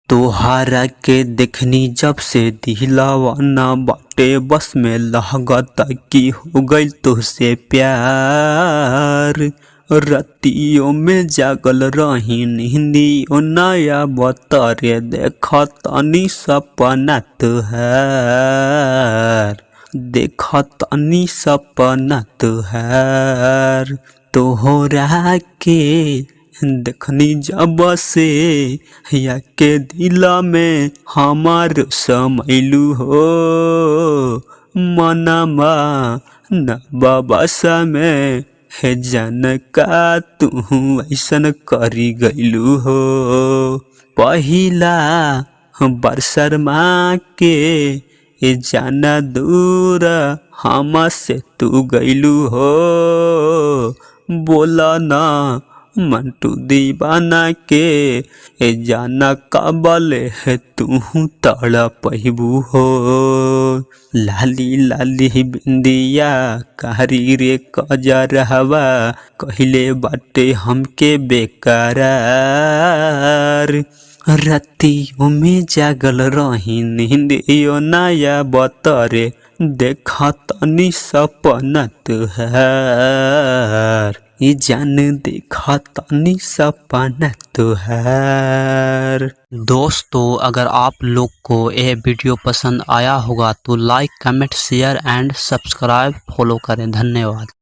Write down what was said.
तोहरा के देखनी जब से दिलवा ना बाटे बस में लागता कि हो गइल तोहसे प्यार। रतियों में जागल रही नींदियों नया बतरे देख तनी सपना तुहार, देख तनी सपना तुहार। तोहरा के देखनी जब से या के दिला में हमार समैलू हो मनमा न बाबा में है जन का तू ऐसन करी गइलू हो। पहिला बरसर माँ के ए जाना दूर हम से तू गइलू हो। बोला ना मंटू दीवाना के ए जाना काबल है तू तड़पबू हो। लाली लाली बिंदिया कारी रे कजरहवा कहले बाटे हमके बेकरार। रतियों में जागल रही नींदियों नया बतरे देख तनी सपना तुहार। ये जान देखा तनी सपना तुहार। दोस्तों अगर आप लोग को यह वीडियो पसंद आया होगा तो like comment share and subscribe follow करें। धन्यवाद।